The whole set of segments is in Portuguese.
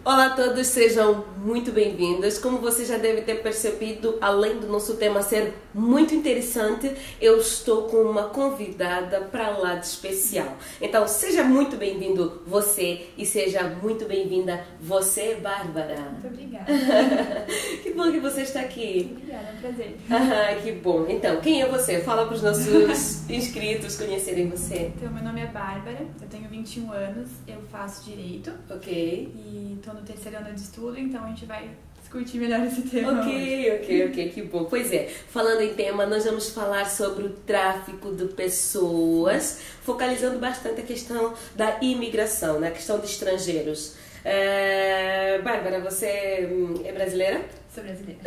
Olá a todos, sejam muito bem-vindos. Como você já deve ter percebido, além do nosso tema ser muito interessante, eu estou com uma convidada para lá de especial. Então, seja muito bem-vindo você e seja muito bem-vinda você, Bárbara. Muito obrigada. Que bom que você está aqui. Obrigada, é um prazer. Que bom. Então, quem é você? Fala para os nossos inscritos conhecerem você. Então, meu nome é Bárbara, eu tenho 21 anos, eu faço Direito. Ok. E estou no terceiro ano de estudo, então a gente vai discutir melhor esse tema Ok, que bom. Pois é, falando em tema, nós vamos falar sobre o tráfico de pessoas, focalizando bastante a questão da imigração, né? A questão de estrangeiros. Bárbara, você é brasileira? Sou brasileira.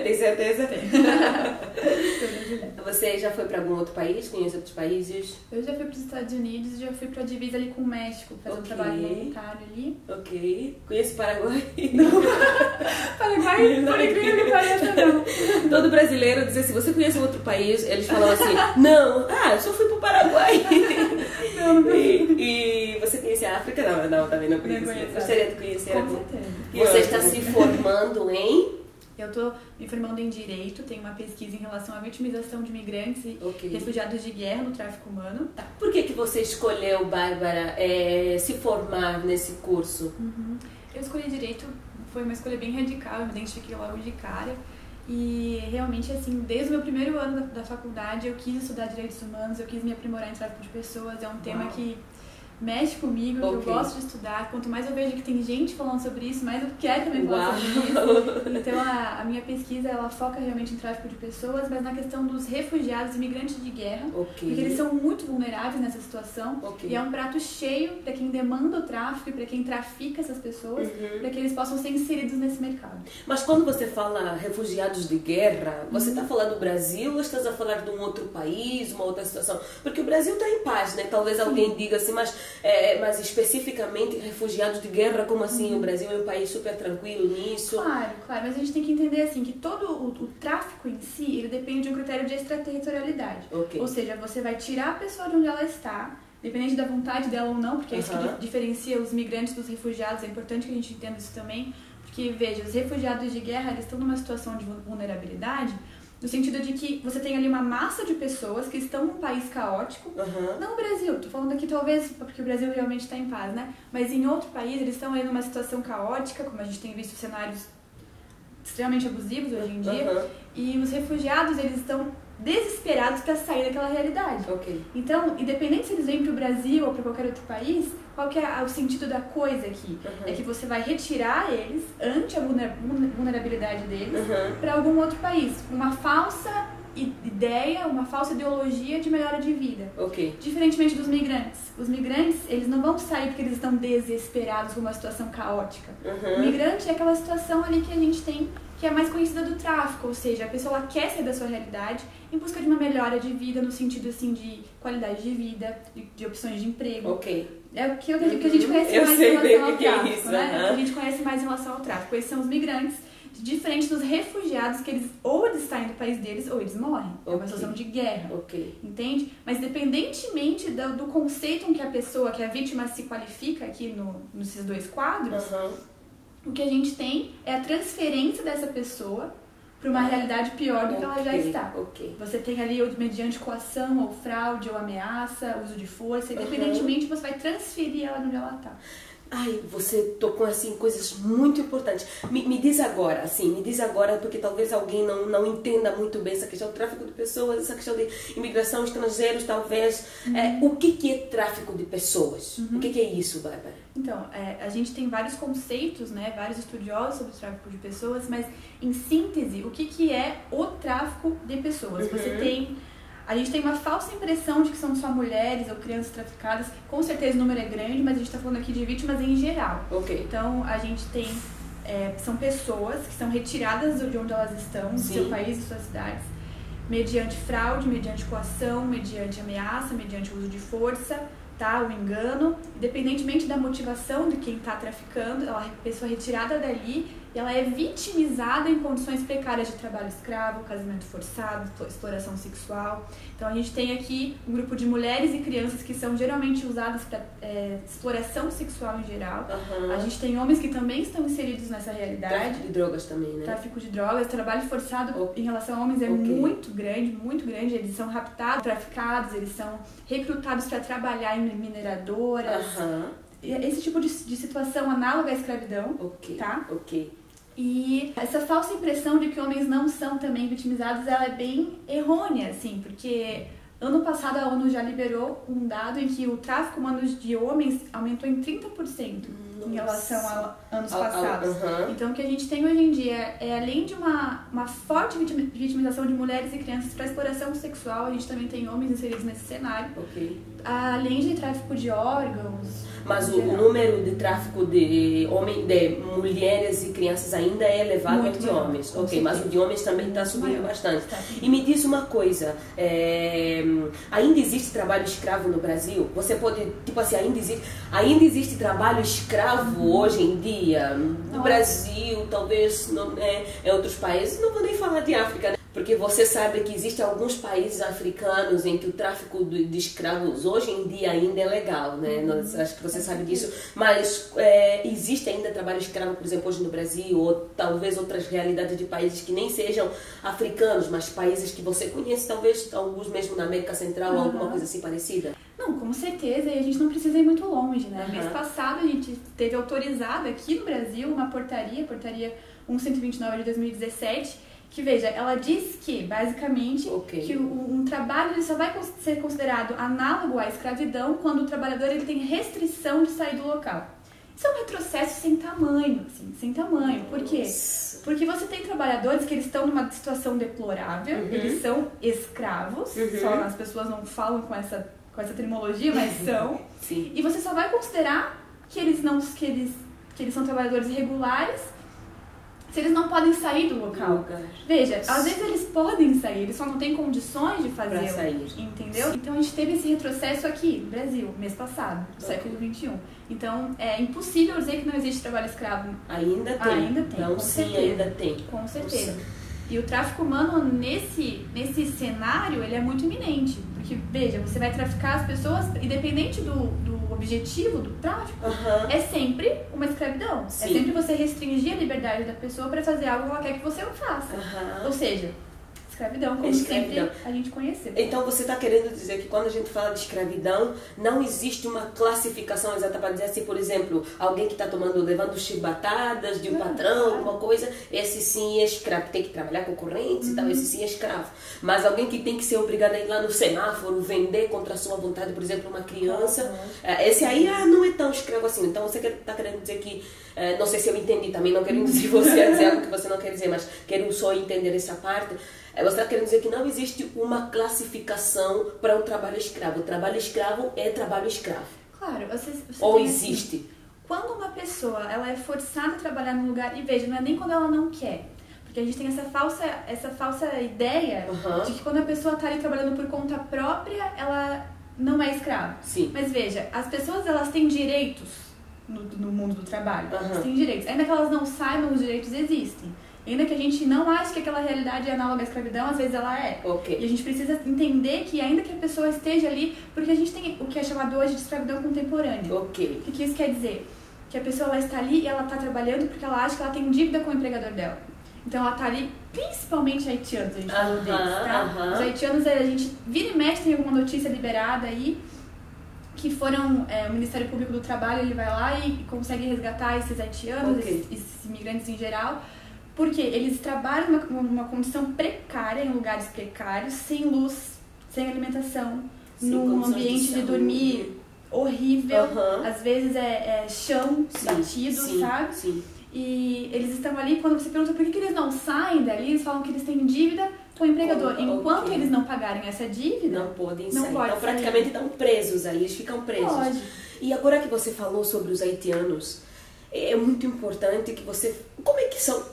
Tem certeza? Tenho. Sou brasileira. Você já foi para algum outro país? Conhece outros países? Eu já fui para os Estados Unidos e já fui para a divisa ali com o México, fazer um trabalho voluntário ali. Ok. Conhece o Paraguai? Paraguai, por incrível que pareça, não. Todo brasileiro diz assim, você conhece outro país? Eles falam assim, não, eu só fui pro Paraguai. Não. E você conhece a África? Não, também não conheço. Gostaria de conhecer. Com certeza. Você está se formando em? Eu estou me formando em Direito, tenho uma pesquisa em relação à vitimização de imigrantes e refugiados de guerra no tráfico humano. Por que você escolheu, Bárbara, se formar nesse curso? Eu escolhi Direito, foi uma escolha bem radical, eu me identifiquei logo de cara. E realmente, assim, desde o meu primeiro ano da faculdade, eu quis estudar Direitos Humanos, eu quis me aprimorar em tráfico de pessoas. É um tema que mexe comigo, que eu gosto de estudar. Quanto mais eu vejo que tem gente falando sobre isso, mais eu quero também falar sobre isso. Então a minha pesquisa, ela foca realmente em tráfico de pessoas, mas na questão dos refugiados, imigrantes de guerra, porque eles são muito vulneráveis nessa situação. E é um prato cheio para quem demanda o tráfico e para quem trafica essas pessoas, para que eles possam ser inseridos nesse mercado. Mas quando você fala refugiados de guerra, você está falando do Brasil ou estás a falar de um outro país, uma outra situação? Porque o Brasil está em paz, né? Talvez alguém diga assim, mas especificamente refugiados de guerra, como assim? O Brasil é um país super tranquilo nisso? Claro, mas a gente tem que entender assim que todo o tráfico em si, ele depende de um critério de extraterritorialidade. Ou seja, você vai tirar a pessoa de onde ela está, dependente da vontade dela ou não, porque é isso que diferencia os migrantes dos refugiados. É importante que a gente entenda isso também, porque veja, os refugiados de guerra, eles estão numa situação de vulnerabilidade, no sentido de que você tem ali uma massa de pessoas que estão num país caótico, não o Brasil, tô falando aqui talvez porque o Brasil realmente está em paz, né? Mas em outro país eles estão aí numa situação caótica, como a gente tem visto cenários extremamente abusivos hoje em dia, e os refugiados, eles estão desesperados para sair daquela realidade. Então, independente se eles vêm para o Brasil ou para qualquer outro país, qual que é o sentido da coisa aqui? É que você vai retirar eles, ante a vulnerabilidade deles, para algum outro país, com uma falsa ideia, uma falsa ideologia de melhora de vida. Diferentemente dos migrantes. Os migrantes, eles não vão sair porque eles estão desesperados com uma situação caótica. O migrante é aquela situação ali que a gente tem, que é mais conhecida do tráfico, ou seja, a pessoa ela quer sair da sua realidade em busca de uma melhora de vida, no sentido assim de qualidade de vida, de opções de emprego. É o que a gente conhece mais em relação ao tráfico, né? A gente conhece mais em relação ao tráfico. Esses são os migrantes, diferente dos refugiados, que eles ou eles saem do país deles ou eles morrem. É uma situação de guerra, entende? Mas independentemente do conceito em que a pessoa, que a vítima se qualifica aqui nesses dois quadros, o que a gente tem é a transferência dessa pessoa para uma realidade pior do que ela já está. Você tem ali, mediante coação, ou fraude, ou ameaça, uso de força, independentemente, você vai transferir ela de onde ela está. Você tocou assim coisas muito importantes. Me diz agora, porque talvez alguém não entenda muito bem essa questão do tráfico de pessoas, essa questão de imigração, estrangeiros, talvez. O que é tráfico de pessoas? O que é isso, Bárbara? Então, a gente tem vários conceitos, né, vários estudiosos sobre o tráfico de pessoas, mas em síntese, o que é o tráfico de pessoas? A gente tem uma falsa impressão de que são só mulheres ou crianças traficadas. Com certeza o número é grande, mas a gente está falando aqui de vítimas em geral. Então, a gente tem... são pessoas que são retiradas de onde elas estão, do seu país e suas cidades, mediante fraude, mediante coação, mediante ameaça, mediante uso de força, o engano. Independentemente da motivação de quem está traficando, a pessoa retirada dali e ela é vitimizada em condições precárias de trabalho escravo, casamento forçado, exploração sexual. Então a gente tem aqui um grupo de mulheres e crianças que são geralmente usadas para exploração sexual em geral. A gente tem homens que também estão inseridos nessa realidade. Tráfico de drogas também, né? Tráfico de drogas, trabalho forçado em relação a homens é muito grande, muito grande. Eles são raptados, traficados, eles são recrutados para trabalhar em mineradoras. Esse tipo de situação análoga à escravidão, tá? E essa falsa impressão de que homens não são também vitimizados, ela é bem errônea, assim, porque ano passado a ONU já liberou um dado em que o tráfico humano de homens aumentou em 30% em relação a anos passados. Então o que a gente tem hoje em dia é, além de uma forte vitimização de mulheres e crianças para exploração sexual, a gente também tem homens inseridos nesse cenário. Além de tráfico de órgãos. Mas o número de tráfico de mulheres e crianças ainda é elevado entre homens. Mas o de homens também está subindo bastante. E me diz uma coisa, ainda existe trabalho escravo no Brasil? Você pode, tipo assim, ainda existe trabalho escravo hoje em dia? No Brasil, talvez em outros países, não vou nem falar de África, né? Porque você sabe que existem alguns países africanos em que o tráfico de escravos hoje em dia ainda é legal, né? Acho que você sabe disso. Mas existe ainda trabalho escravo, por exemplo, hoje no Brasil, ou talvez outras realidades de países que nem sejam africanos, mas países que você conhece, talvez alguns mesmo na América Central, alguma coisa assim parecida? Não, com certeza, e a gente não precisa ir muito longe, né? Mês passado a gente teve autorizada aqui no Brasil uma portaria 1129 de 2017, que, veja, ela diz que, basicamente, que um trabalho ele só vai ser considerado análogo à escravidão quando o trabalhador ele tem restrição de sair do local. Isso é um retrocesso sem tamanho, assim, sem tamanho. Por quê? Porque você tem trabalhadores que eles estão numa situação deplorável, eles são escravos, só as pessoas não falam com essa terminologia, mas são. E você só vai considerar que eles são trabalhadores irregulares se eles não podem sair do local. Veja, às vezes eles podem sair, eles só não têm condições de fazer, entendeu? Então a gente teve esse retrocesso aqui no Brasil, mês passado, no século XXI. Então é impossível dizer que não existe trabalho escravo. Ainda tem. Ainda tem, não, com sim, certeza. ainda tem. Com certeza. E o tráfico humano, nesse cenário, ele é muito iminente. Porque, veja, você vai traficar as pessoas, independente do objetivo do tráfico, é sempre uma escravidão. É sempre você restringir a liberdade da pessoa para fazer algo que ela quer que você não faça. Ou seja, escravidão, como sempre a gente conheceu. Então você está querendo dizer que quando a gente fala de escravidão, não existe uma classificação exata para dizer assim, por exemplo, alguém que está levando chibatadas de um patrão, alguma coisa, esse sim é escravo, tem que trabalhar com correntes e tal, esse sim é escravo. Mas alguém que tem que ser obrigado a ir lá no semáforo, vender contra a sua vontade, por exemplo, uma criança, esse aí não é tão escravo assim. Então você está querendo dizer que, não sei se eu entendi também, não quero induzir você a dizer algo que você não quer dizer, mas quero só entender essa parte. Você está querendo dizer que não existe uma classificação para o trabalho escravo. O trabalho escravo é trabalho escravo. Claro. Você ou existe? Assim, quando uma pessoa ela é forçada a trabalhar num lugar, e veja, não é nem quando ela não quer. Porque a gente tem essa falsa ideia de que quando a pessoa está ali trabalhando por conta própria, ela não é escrava. Mas veja, as pessoas elas têm direitos no mundo do trabalho. Elas têm direitos. Ainda que elas não saibam, os direitos existem. Ainda que a gente não ache que aquela realidade é análoga à escravidão, às vezes ela é. E a gente precisa entender que ainda que a pessoa esteja ali, porque a gente tem o que é chamado hoje de escravidão contemporânea. O que isso quer dizer? Que a pessoa ela está ali e ela está trabalhando porque ela acha que ela tem dívida com o empregador dela. Então ela está ali, principalmente haitianos, a gente falou deles, tá? Os haitianos, a gente vira e mexe, tem alguma notícia liberada aí, que foram, o Ministério Público do Trabalho, ele vai lá e consegue resgatar esses haitianos, esses imigrantes em geral, porque eles trabalham numa condição precária, em lugares precários, sem luz, sem alimentação, num ambiente de dormir horrível, às vezes é chão batido, sabe? E eles estão ali, quando você pergunta por que eles não saem dali, eles falam que eles têm dívida com o empregador. Enquanto eles não pagarem essa dívida, não podem sair. Então praticamente estão presos ali, eles ficam presos. E agora que você falou sobre os haitianos, é muito importante que você... Como é que são?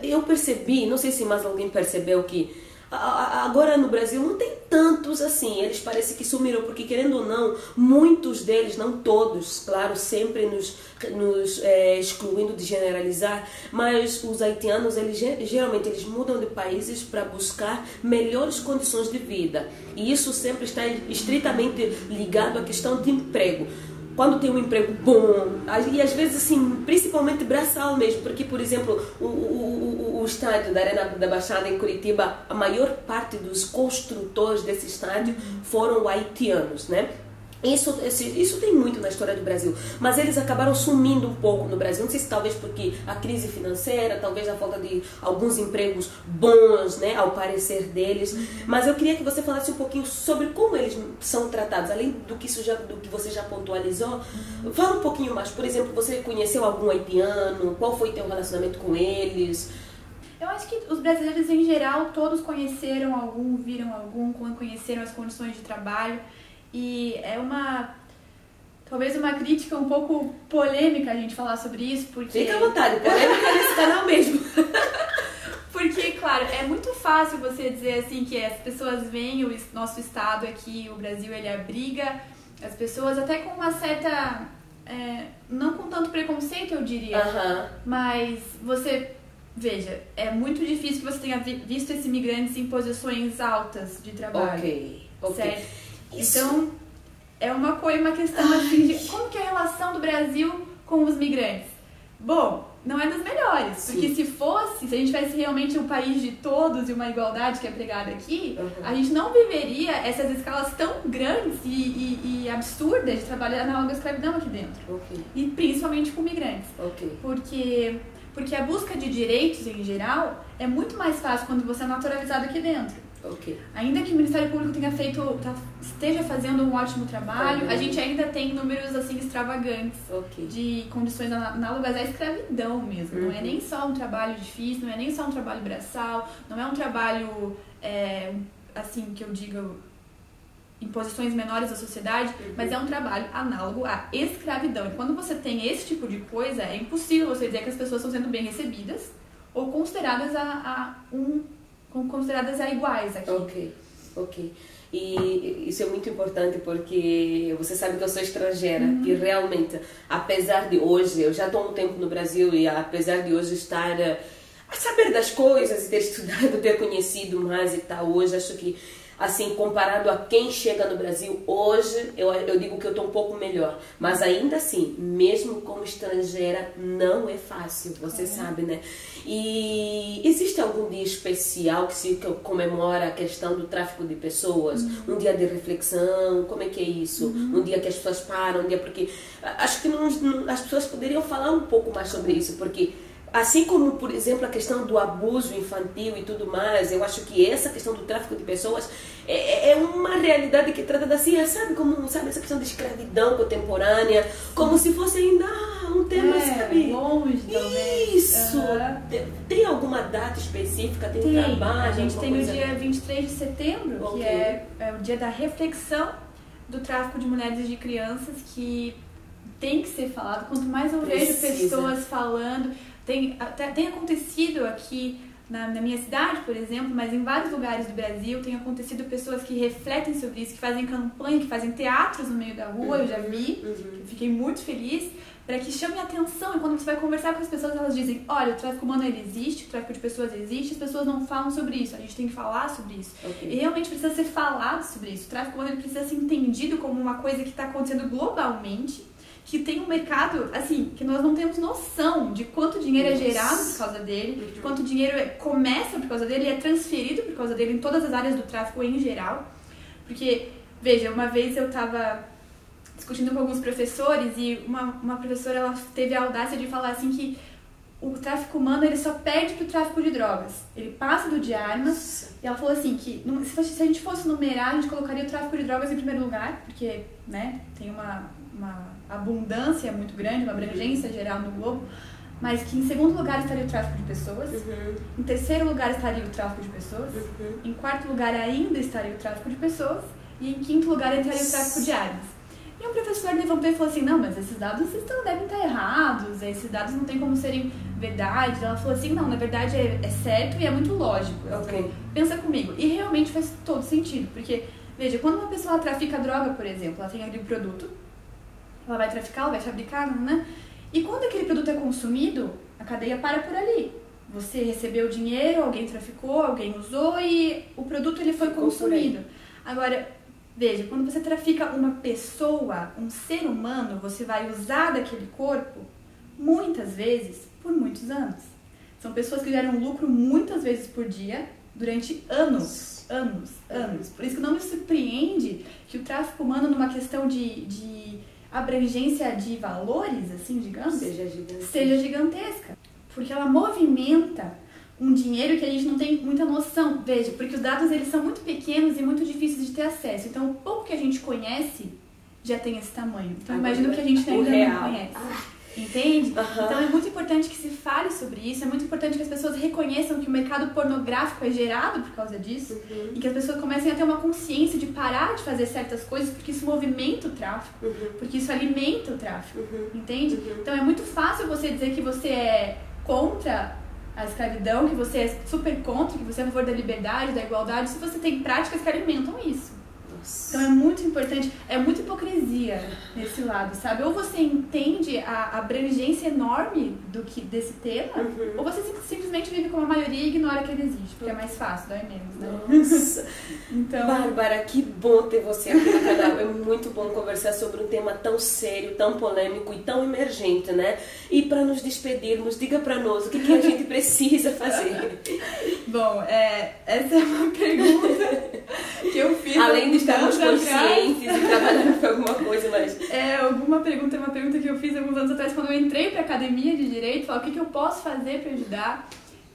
Eu percebi, não sei se mais alguém percebeu, que Agora no Brasil não tem tantos assim, eles parecem que sumiram, porque querendo ou não, muitos deles, não todos, claro, sempre nos excluindo de generalizar, mas os haitianos, geralmente eles mudam de países para buscar melhores condições de vida, e isso sempre está estritamente ligado à questão de emprego. Quando tem um emprego bom, e às vezes assim, principalmente braçal mesmo, porque, por exemplo, o estádio da Arena da Baixada em Curitiba, a maior parte dos construtores desse estádio foram haitianos, né? Isso tem muito na história do Brasil, mas eles acabaram sumindo um pouco no Brasil, não sei se talvez porque a crise financeira, talvez a falta de alguns empregos bons, né, ao parecer deles, mas eu queria que você falasse um pouquinho sobre como eles são tratados, além do que você já pontualizou. Fala um pouquinho mais, por exemplo, você conheceu algum haitiano, qual foi teu relacionamento com eles? Eu acho que os brasileiros em geral, todos conheceram algum, viram algum, conheceram as condições de trabalho. E é talvez uma crítica um pouco polêmica a gente falar sobre isso, porque... Fica à vontade, polêmica nesse canal mesmo. Porque, claro, é muito fácil você dizer assim que as pessoas veem o nosso estado aqui, o Brasil, ele abriga as pessoas até com uma certa... não com tanto preconceito, eu diria, mas você... Veja, é muito difícil que você tenha visto esses imigrantes em posições altas de trabalho. Ok. Certo? Então, é uma questão assim de como que é a relação do Brasil com os migrantes. Bom, não é das melhores, porque se a gente tivesse realmente um país de todos e uma igualdade que é pregada aqui, a gente não viveria essas escalas tão grandes e absurdas de trabalho análogo à escravidão aqui dentro. E principalmente com migrantes. Porque a busca de direitos em geral é muito mais fácil quando você é naturalizado aqui dentro. Ainda que o Ministério Público esteja fazendo um ótimo trabalho, a gente ainda tem números assim extravagantes de condições análogas à escravidão mesmo. Não é nem só um trabalho difícil, não é nem só um trabalho braçal, não é um trabalho assim que eu digo em posições menores da sociedade, mas é um trabalho análogo à escravidão. E quando você tem esse tipo de coisa, é impossível você dizer que as pessoas estão sendo bem recebidas ou consideradas consideradas iguais aqui. Ok. E isso é muito importante porque você sabe que eu sou estrangeira e realmente, apesar de hoje, eu já estou um tempo no Brasil e apesar de hoje estar a saber das coisas e ter estudado, ter conhecido mais e tal, hoje acho que assim, comparado a quem chega no Brasil hoje, eu digo que eu estou um pouco melhor. Mas ainda assim, mesmo como estrangeira, não é fácil, você sabe, né? E existe algum dia especial que se comemora a questão do tráfico de pessoas? Um dia de reflexão? Como é que é isso? Um dia que as pessoas param, um dia porque... Acho que as pessoas poderiam falar um pouco mais sobre isso, porque... Assim como, por exemplo, a questão do abuso infantil e tudo mais, eu acho que essa questão do tráfico de pessoas é uma realidade que trata assim, sabe essa questão de escravidão contemporânea, como se fosse ainda um tema, sabe? Longe, talvez. Isso! Tem alguma data específica? Tem trabalho? A gente tem o dia 23 de setembro, que é o dia da reflexão do tráfico de mulheres e de crianças, que tem que ser falado. Quanto mais eu vejo pessoas falando... Tem acontecido aqui na minha cidade, por exemplo, mas em vários lugares do Brasil tem acontecido pessoas que refletem sobre isso, que fazem campanha, que fazem teatros no meio da rua, eu já vi, fiquei muito feliz, para que chame a atenção. E quando você vai conversar com as pessoas, elas dizem, olha, o tráfico humano ele existe, o tráfico de pessoas existe, as pessoas não falam sobre isso, a gente tem que falar sobre isso. E realmente precisa ser falado sobre isso. O tráfico humano ele precisa ser entendido como uma coisa que está acontecendo globalmente, que tem um mercado, assim, que nós não temos noção de quanto dinheiro é gerado por causa dele, de quanto dinheiro começa por causa dele e é transferido por causa dele em todas as áreas do tráfico em geral. Porque, veja, uma vez eu estava discutindo com alguns professores e uma professora ela teve a audácia de falar assim que o tráfico humano ele só perde pro tráfico de drogas. Ele passa do de armas. E ela falou assim que se a gente fosse numerar, a gente colocaria o tráfico de drogas em primeiro lugar, porque, né, tem uma abundância muito grande, uma abrangência geral no globo, mas que em segundo lugar estaria o tráfico de pessoas, em terceiro lugar estaria o tráfico de pessoas, em quarto lugar ainda estaria o tráfico de pessoas e em quinto lugar estaria o tráfico de armas. E E um professor levantou e falou assim, não, mas esses dados devem estar errados, esses dados não tem como serem verdade. Ela falou assim, não, na verdade é certo e é muito lógico. Ok. Pensa comigo. E realmente faz todo sentido, porque, veja, quando uma pessoa trafica droga, por exemplo, ela tem ali um produto, ela vai traficar, ela vai fabricar, né? E quando aquele produto é consumido, a cadeia para por ali. Você recebeu o dinheiro, alguém traficou, alguém usou e o produto ele foi consumido. Agora, veja, quando você trafica uma pessoa, um ser humano, você vai usar daquele corpo muitas vezes por muitos anos. São pessoas que geram lucro muitas vezes por dia durante anos. Por isso que não me surpreende que o tráfico humano, numa questão de abrangência de valores, assim, digamos, seja gigantesca. Porque ela movimenta um dinheiro que a gente não tem muita noção. Veja, porque os dados eles são muito pequenos e muito difíceis de ter acesso. Então, o pouco que a gente conhece já tem esse tamanho. Então, imagina o que a gente ainda não conhece. Entende? Então, é muito importante que se fale sobre isso. É muito importante que as pessoas reconheçam que o mercado pornográfico é gerado por causa disso. E que as pessoas comecem a ter uma consciência de parar de fazer certas coisas, porque isso movimenta o tráfico. Porque isso alimenta o tráfico. Entende? Então, é muito fácil você dizer que você é contra a escravidão, que você é super contra, que você é a favor da liberdade, da igualdade, se você tem práticas que alimentam isso. Então é muito importante, é muita hipocrisia nesse lado, sabe? Ou você entende a abrangência enorme desse tema, ou você simplesmente vive como a maioria e ignora que ele existe, porque é mais fácil, dói menos, né? Nossa! Então... Bárbara, que bom ter você aqui no canal. É muito bom conversar sobre um tema tão sério, tão polêmico e tão emergente, né? E para nos despedirmos, diga para nós o que a gente precisa fazer. Bom, essa é uma pergunta que eu fiz. Além de estarmos conscientes e trabalhando com alguma coisa, mas... uma pergunta que eu fiz alguns anos atrás, quando eu entrei para a academia de Direito, falar o que eu posso fazer para ajudar.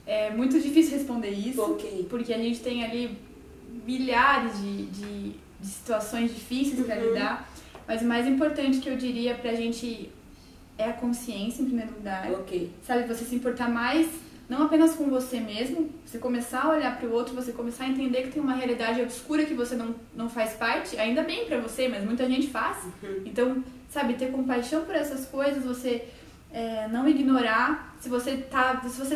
É muito difícil responder isso, porque a gente tem ali milhares de situações difíceis para lidar, mas o mais importante que eu diria pra gente é a consciência, em primeiro lugar. Sabe, você se importar mais, não apenas com você mesmo, você começar a olhar para o outro, você começar a entender que tem uma realidade obscura que você não faz parte, ainda bem pra você, mas muita gente faz. Então, sabe, ter compaixão por essas coisas, você não ignorar. Se você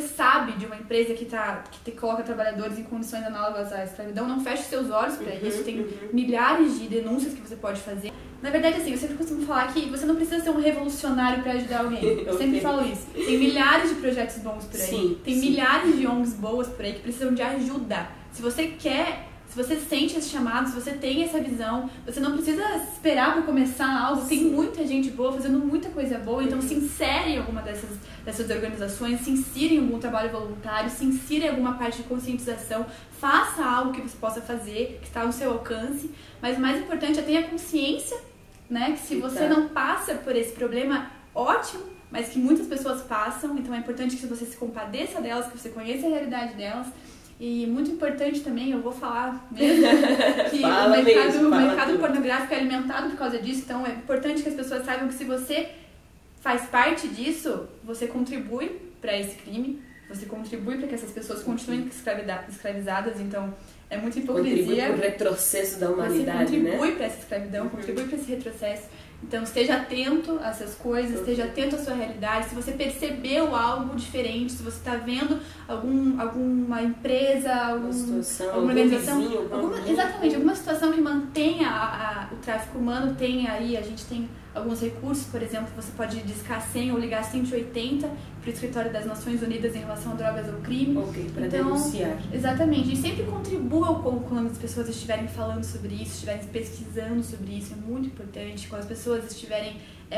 sabe de uma empresa que coloca trabalhadores em condições análogas à escravidão, não feche seus olhos para isso. Tem milhares de denúncias que você pode fazer. Na verdade, assim, eu sempre costumo falar que você não precisa ser um revolucionário para ajudar alguém. Eu sempre falo isso. Tem milhares de projetos bons por aí. Tem milhares de ONGs boas por aí que precisam de ajuda. Se você quer... Se você sente esse chamado, se você tem essa visão, você não precisa esperar para começar algo. Tem muita gente boa fazendo muita coisa boa, então se insere em alguma dessas organizações, se insira em algum trabalho voluntário, se insira em alguma parte de conscientização, faça algo que você possa fazer, que está ao seu alcance, mas o mais importante é ter a consciência, né, que se você não passa por esse problema, ótimo, mas que muitas pessoas passam, então é importante que você se compadeça delas, que você conheça a realidade delas. E muito importante também, eu vou falar mesmo, que o mercado pornográfico é alimentado por causa disso, então é importante que as pessoas saibam que se você faz parte disso, você contribui para esse crime, você contribui para que essas pessoas continuem escravizadas, então é muita hipocrisia. Contribui para o retrocesso da humanidade, você contribui para essa escravidão, contribui para esse retrocesso. Então esteja atento a essas coisas, esteja atento à sua realidade. Se você percebeu algo diferente, se você está vendo alguma empresa, alguma organização, alguma situação que mantenha o tráfico humano, a gente tem alguns recursos, por exemplo, você pode discar 100 ou ligar 180 para o Escritório das Nações Unidas em relação a drogas ou crime. Para denunciar. Exatamente. E sempre contribua quando as pessoas estiverem falando sobre isso, estiverem pesquisando sobre isso, é muito importante. Quando as pessoas estiverem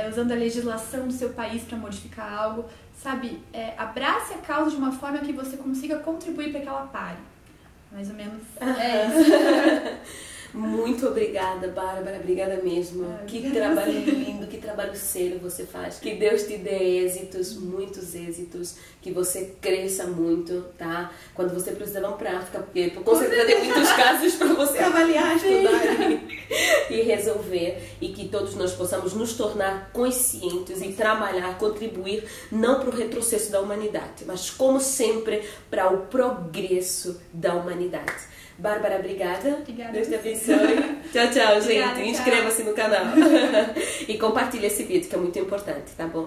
usando a legislação do seu país para modificar algo, sabe, abrace a causa de uma forma que você consiga contribuir para que ela pare. Mais ou menos isso. Muito obrigada, Bárbara, obrigada mesmo. Que trabalho lindo, que trabalho sério você faz. Que Deus te dê êxitos, muitos êxitos, que você cresça muito, tá? Quando você precisar, vamos pra África, porque com certeza tem muitos casos para você avaliar, estudar. e resolver, e que todos nós possamos nos tornar conscientes e trabalhar, contribuir não para o retrocesso da humanidade, mas como sempre para o progresso da humanidade. Bárbara, obrigada. Deus te abençoe. Tchau, tchau, gente. Inscreva-se no canal. E compartilhe esse vídeo que é muito importante, tá bom?